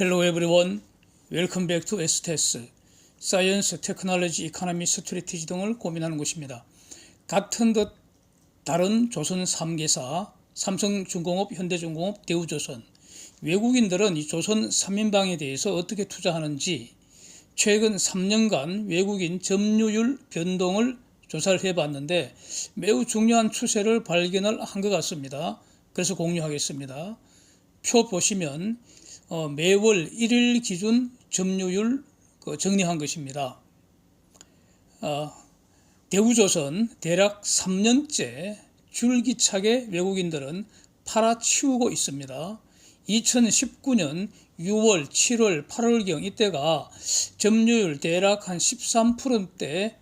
Hello everyone. Welcome back to STS. 사이언스, 테크놀로지, 이코노미, 스트래티지 등을 고민하는 곳입니다. 같은 듯 다른 조선 3개사, 삼성중공업, 현대중공업, 대우조선. 외국인들은 이 조선 3인방에 대해서 어떻게 투자하는지 최근 3년간 외국인 점유율 변동을 조사를 해봤는데 매우 중요한 추세를 발견을 한 것 같습니다. 그래서 공유하겠습니다. 표 보시면 매월 1일 기준 점유율 정리한 것입니다. 대우조선 대략 3년째 줄기차게 외국인들은 팔아치우고 있습니다. 2019년 6월, 7월, 8월경 이때가 점유율 대략 한 13%대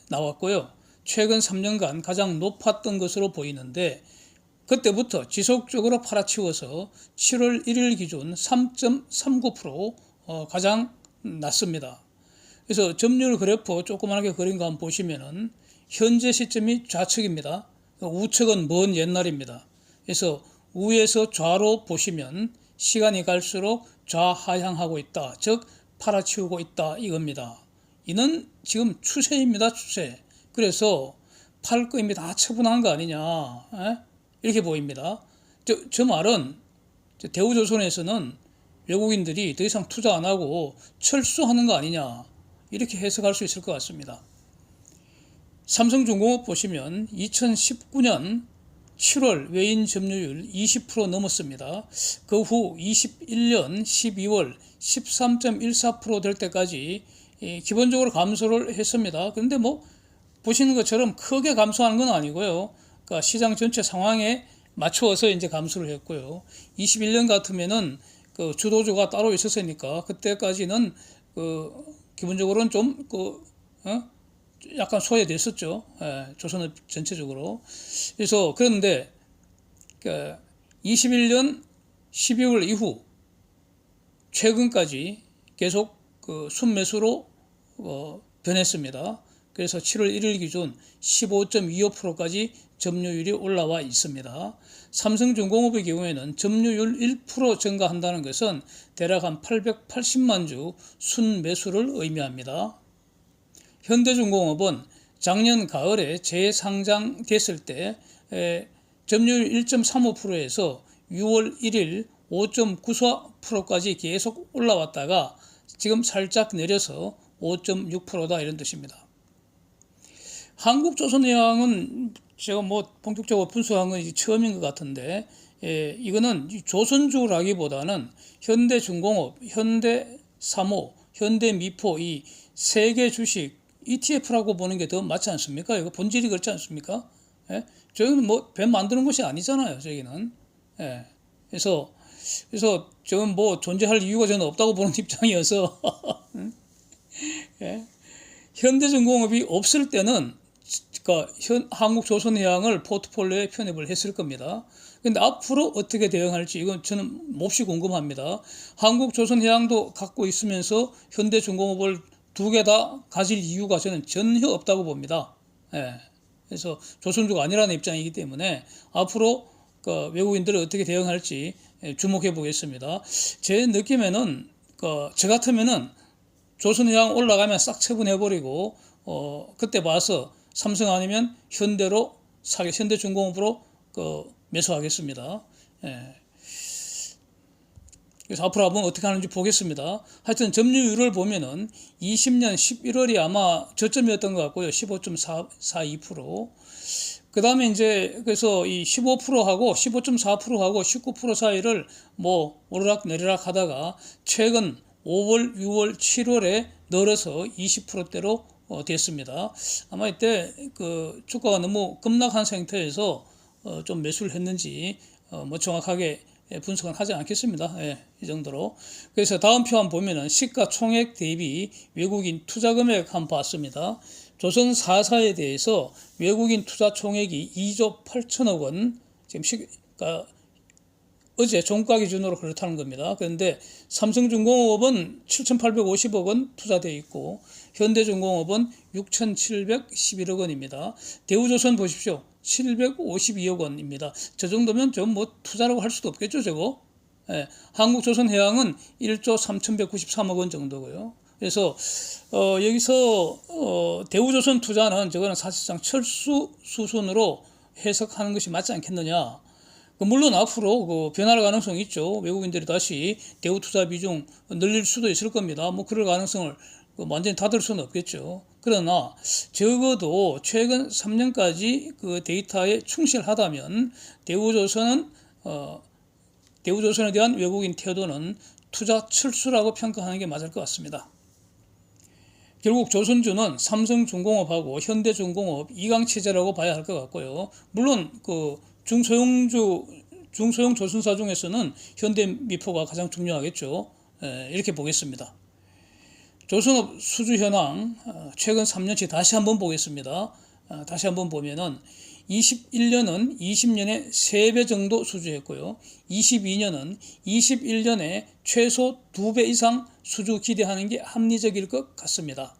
나왔고요. 최근 3년간 가장 높았던 것으로 보이는데 그때부터 지속적으로 팔아치워서 7월 1일 기준 3.39% 가장 낮습니다. 그래서 점유율 그래프 조그맣게 그린 거 한번 보시면은 현재 시점이 좌측입니다. 우측은 먼 옛날입니다. 그래서 우에서 좌로 보시면 시간이 갈수록 좌하향하고 있다. 즉 팔아치우고 있다 이겁니다. 이는 지금 추세입니다. 추세. 그래서 팔 거 이미 다 처분한 거 아니냐. 이렇게 보입니다. 저 말은 대우조선에서는 외국인들이 더 이상 투자 안 하고 철수하는 거 아니냐 이렇게 해석할 수 있을 것 같습니다. 삼성중공업 보시면 2019년 7월 외인 점유율 20% 넘었습니다. 그 후 21년 12월 13.14% 될 때까지 기본적으로 감소를 했습니다. 그런데 보시는 것처럼 크게 감소하는 건 아니고요. 그러니까 시장 전체 상황에 맞추어서 이제 감소를 했고요. 21년 같으면은 그 주도주가 따로 있었으니까 그때까지는 기본적으로는 좀 약간 소외됐었죠. 조선업 전체적으로. 그래서 그런데 21년 12월 이후 최근까지 계속 순매수로 변했습니다. 그래서 7월 1일 기준 15.25%까지 점유율이 올라와 있습니다. 삼성중공업의 경우에는 점유율 1% 증가한다는 것은 대략 한 880만 주 순매수를 의미합니다. 현대중공업은 작년 가을에 재상장됐을 때 점유율 1.35%에서 6월 1일 5.94%까지 계속 올라왔다가 지금 살짝 내려서 5.6%다 이런 뜻입니다. 한국조선해양은 제가 본격적으로 분석한 건 처음인 것 같은데 이거는 조선주라기보다는 현대중공업, 현대사모, 현대미포 이 세 개 주식 ETF라고 보는 게 더 맞지 않습니까? 이거 본질이 그렇지 않습니까? 저희는 배 만드는 것이 아니잖아요. 저희는. 그래서 저는 존재할 이유가 저는 없다고 보는 입장이어서 현대중공업이 없을 때는 한국조선해양을 포트폴리오에 편입을 했을 겁니다. 근데 앞으로 어떻게 대응할지 이건 저는 몹시 궁금합니다. 한국조선해양도 갖고 있으면서 현대중공업을 두 개 다 가질 이유가 저는 전혀 없다고 봅니다. 그래서 조선주가 아니라는 입장이기 때문에 앞으로 외국인들이 어떻게 대응할지 주목해 보겠습니다. 제 느낌에는 저 같으면은 조선해양 올라가면 싹 처분해버리고 그때 봐서 삼성 아니면 현대중공업으로 매수하겠습니다. 그래서 앞으로 한번 어떻게 하는지 보겠습니다. 하여튼 점유율을 보면은 20년 11월이 아마 저점이었던 것 같고요. 15.42%. 그 다음에 이제 그래서 이 15%하고 15.4%하고 19% 사이를 오르락 내리락 하다가 최근 5월, 6월, 7월에 늘어서 20%대로 됐습니다. 아마 이때 주가가 너무 급락한 상태에서 좀 매수를 했는지 정확하게 분석은 하지 않겠습니다. 이 정도로. 그래서 다음 표 한번 보면은 시가총액 대비 외국인 투자 금액 한번 봤습니다. 조선 4사에 대해서 외국인 투자 총액이 2조 8천억 원, 지금 어제 종가 기준으로 그렇다는 겁니다. 그런데 삼성중공업은 7,850억 원 투자되어 있고 현대중공업은 6,711억 원입니다. 대우조선 보십시오. 752억 원입니다. 저 정도면 좀 투자라고 할 수도 없겠죠, 저거? 예, 한국조선해양은 1조 3,193억 원 정도고요. 그래서 여기서 대우조선 투자는 저거는 사실상 철수 수순으로 해석하는 것이 맞지 않겠느냐. 물론 앞으로 변할 가능성이 있죠. 외국인들이 다시 대우 투자 비중 늘릴 수도 있을 겁니다. 뭐 그럴 가능성을 완전히 닫을 수는 없겠죠. 그러나 적어도 최근 3년까지 그 데이터에 충실하다면 대우조선에 대한 외국인 태도는 투자 철수라고 평가하는 게 맞을 것 같습니다. 결국 조선주는 삼성중공업하고 현대중공업 이강체제라고 봐야 할 것 같고요. 물론 그 중소형 조선사 중에서는 현대미포가 가장 중요하겠죠. 이렇게 보겠습니다. 조선업 수주 현황 최근 3년치 다시 한번 보겠습니다. 다시 한번 보면은 21년은 20년의 3배 정도 수주했고요. 22년은 21년에 최소 2배 이상 수주 기대하는 게 합리적일 것 같습니다.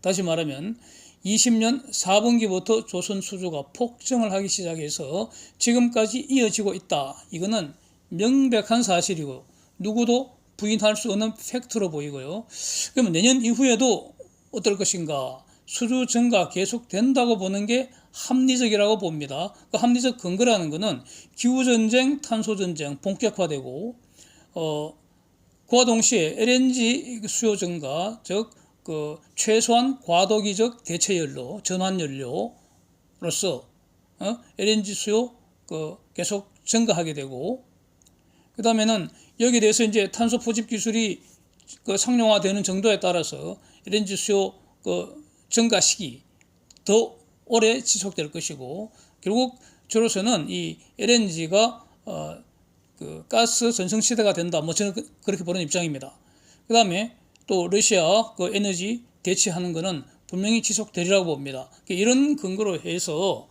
다시 말하면 20년 4분기부터 조선 수주가 폭증을 하기 시작해서 지금까지 이어지고 있다. 이거는 명백한 사실이고 누구도 부인할 수 없는 팩트로 보이고요. 그러면 내년 이후에도 어떨 것인가? 수주 증가 계속된다고 보는 게 합리적이라고 봅니다. 그 합리적 근거라는 것은 기후전쟁, 탄소전쟁 본격화되고 그와 동시에 LNG 수요 증가, 즉 최소한 과도기적 대체연료, 전환연료로서 LNG 수요 계속 증가하게 되고 그 다음에는 여기에 대해서 이제 탄소 포집 기술이 상용화되는 정도에 따라서 LNG 수요 증가 시기 더 오래 지속될 것이고 결국 저로서는 이 LNG가 가스 전성시대가 된다. 뭐 저는 그렇게 보는 입장입니다. 그 다음에 또 러시아 에너지 대체하는 것은 분명히 지속되리라고 봅니다. 이런 근거로 해서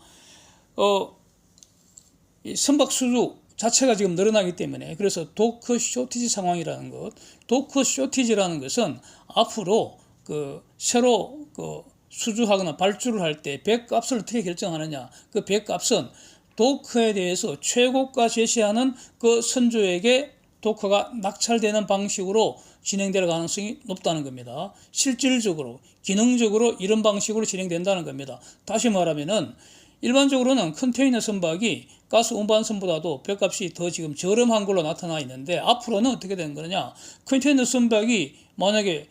이 선박 수주 자체가 지금 늘어나기 때문에 그래서 도크 쇼티지 상황이라는 것, 도크 쇼티지라는 것은 앞으로 새로 수주하거나 발주를 할 때 배값을 어떻게 결정하느냐, 그 배값은 도크에 대해서 최고가 제시하는 그 선주에게 도크가 낙찰되는 방식으로 진행될 가능성이 높다는 겁니다. 실질적으로, 기능적으로 이런 방식으로 진행된다는 겁니다. 다시 말하면은 일반적으로는 컨테이너 선박이 가스 운반선보다도 배값이 더 지금 저렴한 걸로 나타나 있는데 앞으로는 어떻게 되는 거냐? 컨테이너 선박이 만약에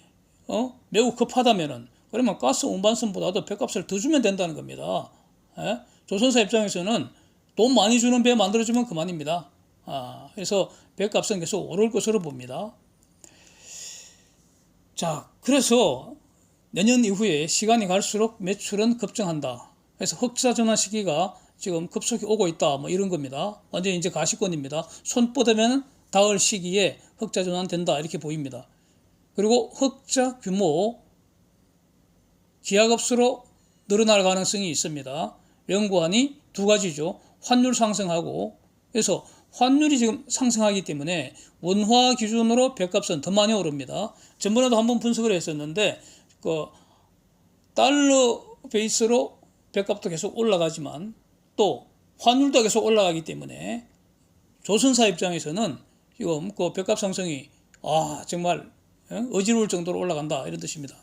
매우 급하다면은 그러면 가스 운반선보다도 배값을 더 주면 된다는 겁니다. 조선사 입장에서는 돈 많이 주는 배 만들어주면 그만입니다. 그래서 배값은 계속 오를 것으로 봅니다. 자, 그래서 내년 이후에 시간이 갈수록 매출은 급증한다. 그래서 흑자 전환 시기가 지금 급속히 오고 있다. 뭐 이런 겁니다. 완전히 이제 가시권입니다. 손 뻗으면 닿을 시기에 흑자 전환 된다. 이렇게 보입니다. 그리고 흑자 규모 기하급수로 늘어날 가능성이 있습니다. 연구안이 두 가지죠. 환율 상승하고 그래서 환율이 지금 상승하기 때문에 원화 기준으로 배값은 더 많이 오릅니다. 전번에도 한번 분석을 했었는데 달러 베이스로 배값도 계속 올라가지만 또 환율도 계속 올라가기 때문에 조선사 입장에서는 지금 배값 상승이 정말 어지러울 정도로 올라간다 이런 뜻입니다.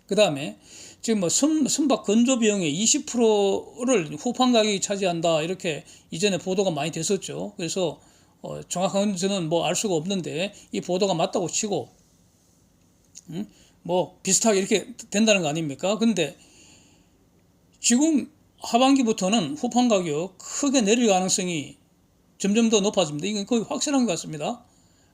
그 다음에 지금 선박 건조 비용의 20%를 후판 가격이 차지한다 이렇게 이전에 보도가 많이 됐었죠. 그래서 정확한 저는 알 수가 없는데 이 보도가 맞다고 치고 비슷하게 이렇게 된다는 거 아닙니까? 근데 지금 하반기부터는 후판 가격 크게 내릴 가능성이 점점 더 높아집니다. 이건 거의 확실한 것 같습니다.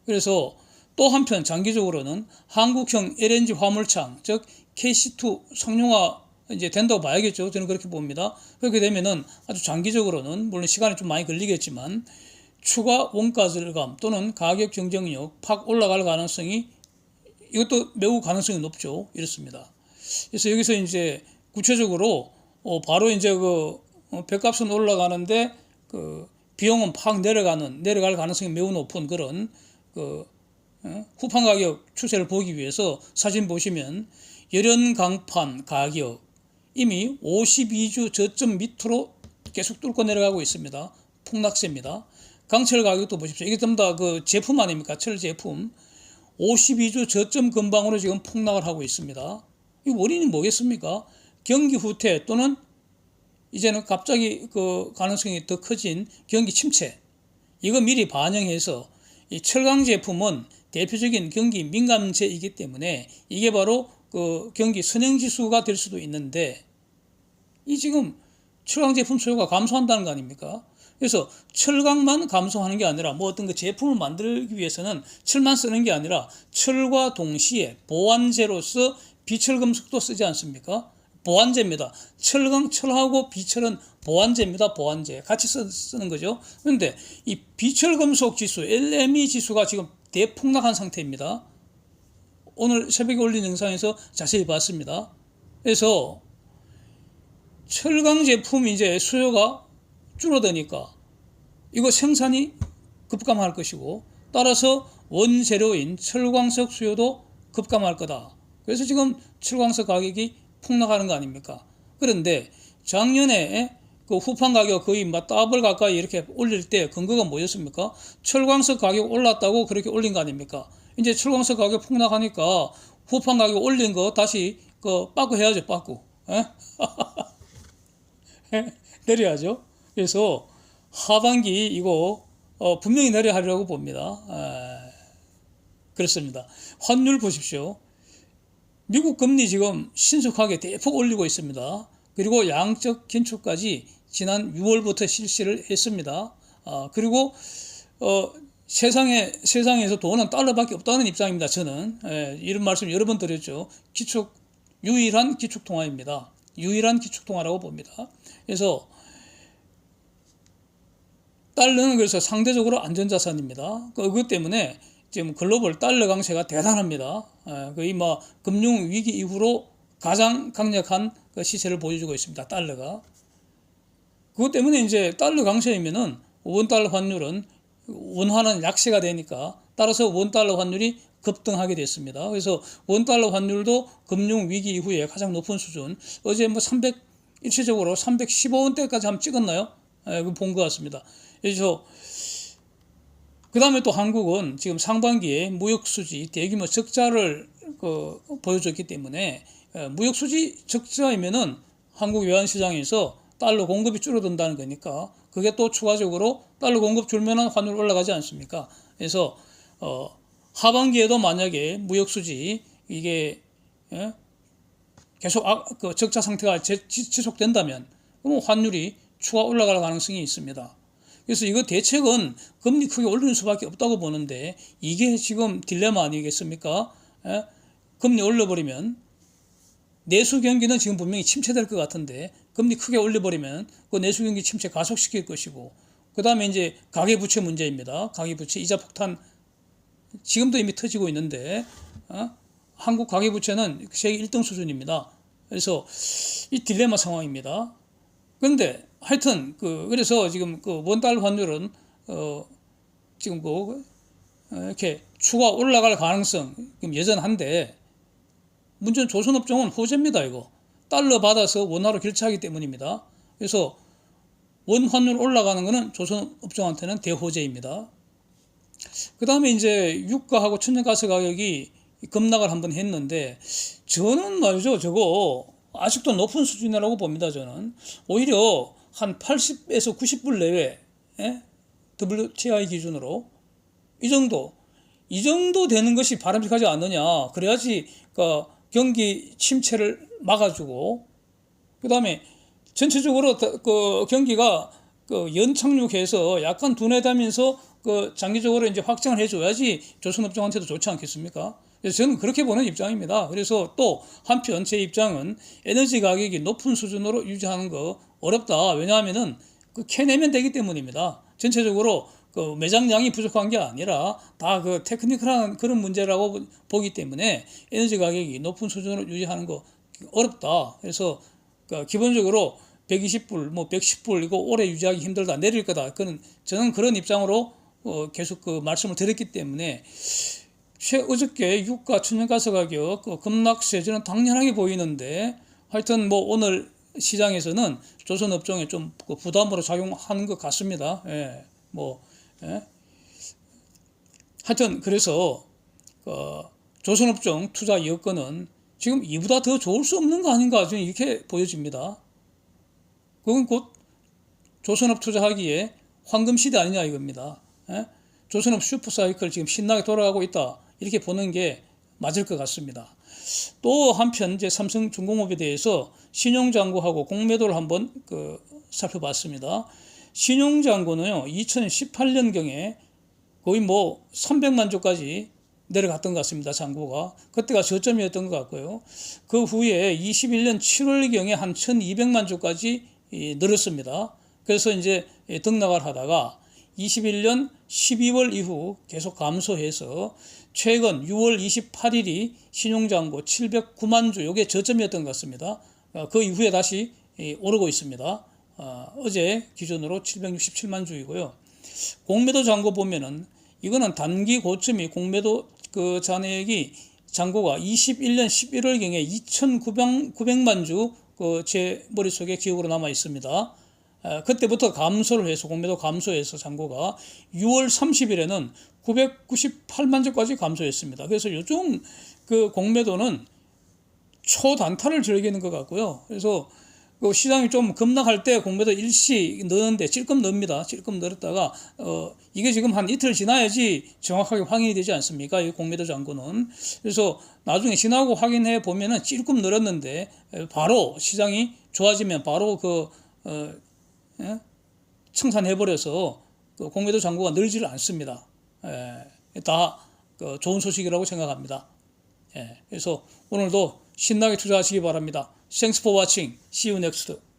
그래서 또 한편 장기적으로는 한국형 LNG 화물창, 즉 KC2 상용화 이제 된다고 봐야겠죠. 저는 그렇게 봅니다. 그렇게 되면은 아주 장기적으로는 물론 시간이 좀 많이 걸리겠지만 추가 원가 절감 또는 가격 경쟁력 팍 올라갈 가능성이 이것도 매우 가능성이 높죠. 이렇습니다. 그래서 여기서 이제 구체적으로 바로 이제 배값은 올라가는데 비용은 팍 내려갈 가능성이 매우 높은 그런 후판 가격 추세를 보기 위해서 사진 보시면 열연 강판 가격 이미 52주 저점 밑으로 계속 뚫고 내려가고 있습니다. 폭락세입니다. 강철 가격도 보십시오. 이게 전부 다 그 제품 아닙니까? 철 제품. 52주 저점 근방으로 지금 폭락을 하고 있습니다. 이 원인이 뭐겠습니까? 경기 후퇴 또는 이제는 갑자기 그 가능성이 더 커진 경기 침체. 이거 미리 반영해서 이 철강 제품은 대표적인 경기 민감재이기 때문에 이게 바로 그 경기 선행지수가 될 수도 있는데 이 지금 철강 제품 수요가 감소한다는 거 아닙니까? 그래서 철강만 감소하는 게 아니라 뭐 어떤 그 제품을 만들기 위해서는 철만 쓰는 게 아니라 철과 동시에 보완제로서 비철금속도 쓰지 않습니까? 보완제입니다. 철하고 비철은 보완제입니다. 보완제. 같이 쓰는 거죠. 그런데 이 비철금속 지수, LME 지수가 지금 대폭락한 상태입니다. 오늘 새벽에 올린 영상에서 자세히 봤습니다. 그래서 철강 제품 이제 수요가 줄어드니까 이거 생산이 급감할 것이고 따라서 원재료인 철광석 수요도 급감할 거다. 그래서 지금 철광석 가격이 폭락하는 거 아닙니까? 그런데 작년에 그 후판 가격 거의 막 더블 가까이 이렇게 올릴 때 근거가 뭐였습니까? 철광석 가격 올랐다고 그렇게 올린 거 아닙니까? 이제 철광석 가격 폭락하니까 후판 가격 올린 거 다시 그 빠꾸 해야죠, 빠꾸. 내려야죠. 그래서 하반기 이거 분명히 내려하려고 봅니다. 그렇습니다. 환율 보십시오. 미국 금리 지금 신속하게 대폭 올리고 있습니다. 그리고 양적 긴축까지 지난 6월부터 실시를 했습니다. 그리고 세상에서 돈은 달러밖에 없다는 입장입니다. 저는 이런 말씀 여러 번 드렸죠. 유일한 기축통화입니다. 유일한 기축통화라고 봅니다. 그래서 달러는 그래서 상대적으로 안전자산입니다. 그것 때문에 지금 글로벌 달러 강세가 대단합니다. 거의 뭐 금융 위기 이후로 가장 강력한 그 시세를 보여주고 있습니다. 달러가. 그것 때문에 이제 달러 강세이면은 원달러 환율은 원화는 약세가 되니까 따라서 원달러 환율이 급등하게 됐습니다. 그래서 원달러 환율도 금융 위기 이후에 가장 높은 수준. 어제 뭐 일시적으로 315원대까지 한번 찍었나요? 본 것 같습니다. 그래서 그 다음에 또 한국은 지금 상반기에 무역수지 대규모 적자를 보여줬기 때문에 무역수지 적자이면은 한국 외환시장에서 달러 공급이 줄어든다는 거니까 그게 또 추가적으로 달러 공급 줄면은 환율 올라가지 않습니까? 그래서 하반기에도 만약에 무역수지 이게 계속 그 적자 상태가 지속된다면 그럼 환율이 추가 올라갈 가능성이 있습니다. 그래서 이거 대책은 금리 크게 올리는 수밖에 없다고 보는데 이게 지금 딜레마 아니겠습니까? 금리 올려버리면 내수 경기는 지금 분명히 침체될 것 같은데 금리 크게 올려버리면 그 내수 경기 침체 가속시킬 것이고 그 다음에 이제 가계부채 문제입니다. 가계부채 이자 폭탄 지금도 이미 터지고 있는데 한국 가계부채는 세계 1등 수준입니다. 그래서 이 딜레마 상황입니다. 그런데 하여튼 그래서 지금 그 원달러 환율은 지금 이렇게 추가 올라갈 가능성 여전한데 문제는 조선업종은 호재입니다. 이거 달러 받아서 원화로 결제하기 때문입니다. 그래서 원 환율 올라가는 거는 조선업종한테는 대호재입니다. 그 다음에 이제 유가하고 천연가스 가격이 급락을 한번 했는데 저는 말이죠, 저거 아직도 높은 수준이라고 봅니다. 저는 오히려 한 80에서 90불 내외, WTI 기준으로 이 정도 되는 것이 바람직하지 않느냐. 그래야지 그 경기 침체를 막아주고 그 다음에 전체적으로 그 경기가 그 연착륙해서 약간 둔해가면서 그 장기적으로 이제 확장을 해줘야지 조선업종한테도 좋지 않겠습니까? 그래서 저는 그렇게 보는 입장입니다. 그래서 또 한편 제 입장은 에너지 가격이 높은 수준으로 유지하는 거 어렵다. 왜냐하면은 그 캐내면 되기 때문입니다. 전체적으로 그 매장량이 부족한 게 아니라 다 그 테크니컬한 그런 문제라고 보기 때문에 에너지 가격이 높은 수준으로 유지하는 거 어렵다. 그래서 그 기본적으로 120불, 뭐 110불 이거 오래 유지하기 힘들다. 내릴 거다. 저는 그런 입장으로 계속 그 말씀을 드렸기 때문에 어저께 유가 천연가스 가격 급락세 저는 당연하게 보이는데 하여튼 뭐 오늘 시장에서는 조선업종에 좀 부담으로 작용하는 것 같습니다. 뭐 예? 하여튼 그래서 조선업종 투자 여건은 지금 이보다 더 좋을 수 없는 거 아닌가 저는 이렇게 보여집니다. 그건 곧 조선업 투자하기에 황금 시대 아니냐 이겁니다. 예? 조선업 슈퍼사이클 지금 신나게 돌아가고 있다 이렇게 보는 게 맞을 것 같습니다. 또 한편 이제 삼성중공업에 대해서 신용잔고하고 공매도를 한번 살펴봤습니다. 신용잔고는요 2018년경에 거의 뭐 300만 조까지 내려갔던 것 같습니다. 잔고가 그때가 저점이었던 것 같고요. 그 후에 21년 7월경에 한 1200만 조까지 늘었습니다. 그래서 이제 등락을 하다가 21년 12월 이후 계속 감소해서 최근 6월 28일이 신용잔고 709만 주, 이게 저점이었던 것 같습니다. 그 이후에 다시 오르고 있습니다. 어제 기준으로 767만 주이고요. 공매도 잔고 보면은 이거는 단기 고점이 공매도 잔액이 잔고가 21년 11월경에 2,900만 주 제 머릿속에 기억으로 남아 있습니다. 그때부터 감소를 해서 공매도 감소해서 잔고가 6월 30일에는 998만 주까지 감소했습니다. 그래서 요즘 공매도는 초단타를 즐기는 것 같고요. 그래서 시장이 좀 급락할 때 공매도 일시 넣는데 찔끔 넣습니다. 찔끔 넣었다가 이게 지금 한 이틀 지나야지 정확하게 확인이 되지 않습니까? 이 공매도 잔고는. 그래서 나중에 지나고 확인해 보면은 찔끔 늘었는데 바로 시장이 좋아지면 바로 청산해 버려서 공매도 잔고가 늘지를 않습니다. 다 좋은 소식이라고 생각합니다. 그래서 오늘도 신나게 투자하시기 바랍니다. Thanks for watching. See you next.